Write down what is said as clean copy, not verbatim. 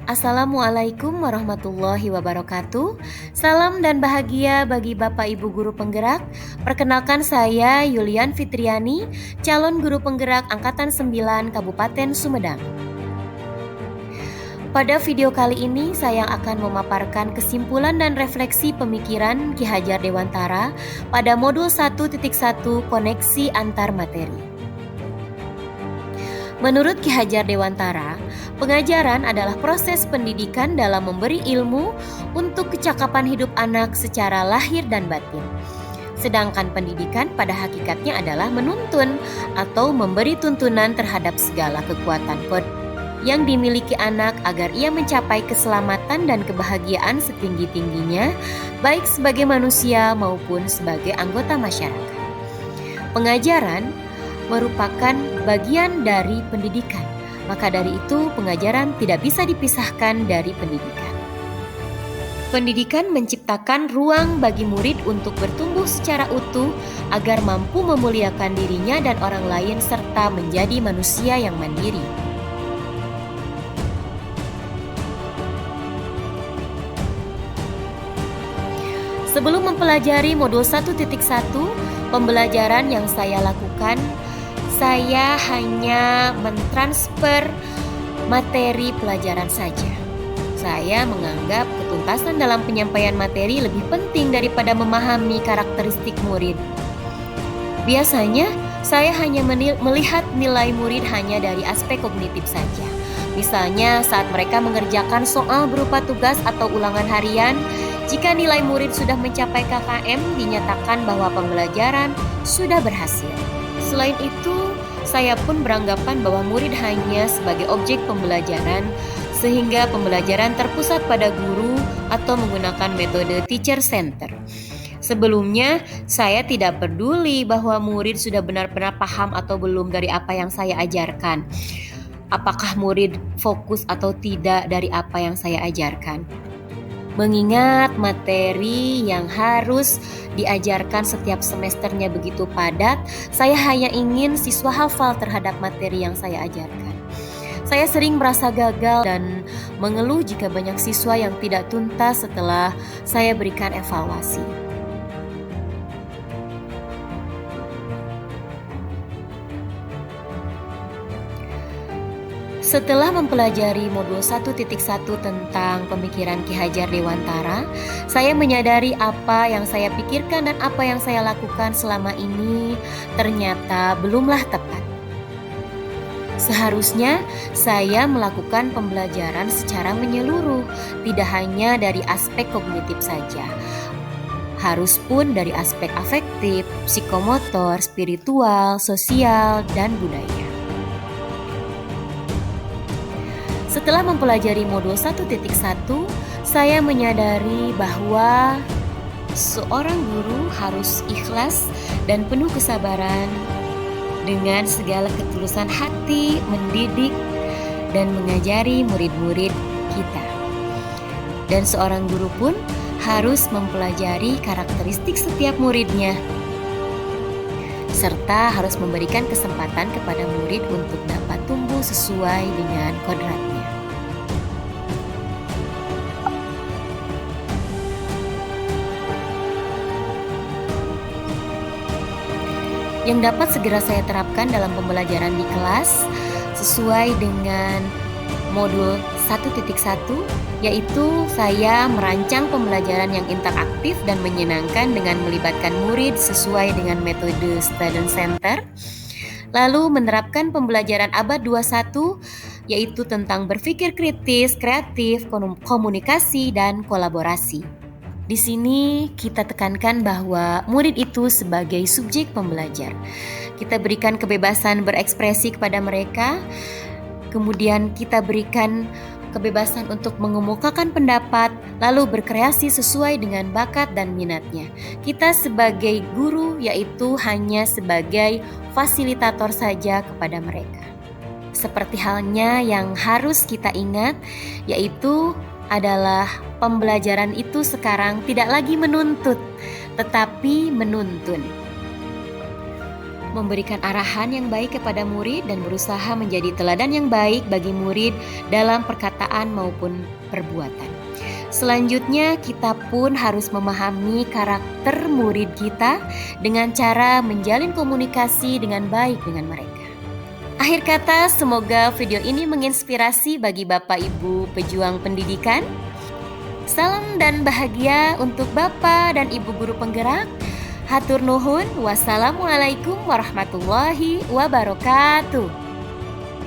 Assalamualaikum warahmatullahi wabarakatuh. Salam dan bahagia bagi Bapak Ibu Guru Penggerak. Perkenalkan saya Yulian Fitriani, calon guru penggerak Angkatan 9 Kabupaten Sumedang. Pada video kali ini saya akan memaparkan kesimpulan dan refleksi pemikiran Ki Hajar Dewantara pada modul 1.1 koneksi antar materi. Menurut Ki Hajar Dewantara, pengajaran adalah proses pendidikan dalam memberi ilmu untuk kecakapan hidup anak secara lahir dan batin. Sedangkan pendidikan pada hakikatnya adalah menuntun atau memberi tuntunan terhadap segala kekuatan kode yang dimiliki anak agar ia mencapai keselamatan dan kebahagiaan setinggi-tingginya, baik sebagai manusia maupun sebagai anggota masyarakat. Pengajaran merupakan bagian dari pendidikan. Maka dari itu, pengajaran tidak bisa dipisahkan dari pendidikan. Pendidikan menciptakan ruang bagi murid untuk bertumbuh secara utuh agar mampu memuliakan dirinya dan orang lain serta menjadi manusia yang mandiri. Sebelum mempelajari modul 1.1, pembelajaran yang saya lakukan, saya hanya mentransfer materi pelajaran saja. Saya menganggap ketuntasan dalam penyampaian materi lebih penting daripada memahami karakteristik murid. Biasanya, saya hanya melihat nilai murid hanya dari aspek kognitif saja. Misalnya saat mereka mengerjakan soal berupa tugas atau ulangan harian, jika nilai murid sudah mencapai KKM, dinyatakan bahwa pembelajaran sudah berhasil. Selain itu, saya pun beranggapan bahwa murid hanya sebagai objek pembelajaran, sehingga pembelajaran terpusat pada guru atau menggunakan metode teacher center. Sebelumnya, saya tidak peduli bahwa murid sudah benar-benar paham atau belum dari apa yang saya ajarkan. Apakah murid fokus atau tidak dari apa yang saya ajarkan. Mengingat materi yang harus diajarkan setiap semesternya begitu padat, saya hanya ingin siswa hafal terhadap materi yang saya ajarkan. Saya sering merasa gagal dan mengeluh jika banyak siswa yang tidak tuntas setelah saya berikan evaluasi. Setelah mempelajari modul 1.1 tentang pemikiran Ki Hajar Dewantara, saya menyadari apa yang saya pikirkan dan apa yang saya lakukan selama ini ternyata belumlah tepat. Seharusnya saya melakukan pembelajaran secara menyeluruh, tidak hanya dari aspek kognitif saja. Harus pun dari aspek afektif, psikomotor, spiritual, sosial, dan budaya. Setelah mempelajari modul 1.1, saya menyadari bahwa seorang guru harus ikhlas dan penuh kesabaran dengan segala ketulusan hati mendidik dan mengajari murid-murid kita. Dan seorang guru pun harus mempelajari karakteristik setiap muridnya, serta harus memberikan kesempatan kepada murid untuk dapat tumbuh sesuai dengan kodratnya. Yang dapat segera saya terapkan dalam pembelajaran di kelas sesuai dengan modul 1.1, yaitu saya merancang pembelajaran yang interaktif dan menyenangkan dengan melibatkan murid sesuai dengan metode student center, lalu menerapkan pembelajaran abad 21, yaitu tentang berpikir kritis, kreatif, komunikasi, dan kolaborasi. Di sini kita tekankan bahwa murid itu sebagai subjek pembelajar. Kita berikan kebebasan berekspresi kepada mereka, kemudian kita berikan kebebasan untuk mengemukakan pendapat, lalu berkreasi sesuai dengan bakat dan minatnya. Kita sebagai guru yaitu hanya sebagai fasilitator saja kepada mereka. Seperti halnya yang harus kita ingat, yaitu adalah pembelajaran itu sekarang tidak lagi menuntut, tetapi menuntun. memberikan arahan yang baik kepada murid dan berusaha menjadi teladan yang baik bagi murid dalam perkataan maupun perbuatan. Selanjutnya, kita pun harus memahami karakter murid kita dengan cara menjalin komunikasi dengan baik dengan mereka. Akhir kata, semoga video ini menginspirasi bagi Bapak Ibu pejuang pendidikan. Salam dan bahagia untuk Bapak dan Ibu guru penggerak. Hatur nuhun. Wassalamualaikum warahmatullahi wabarakatuh.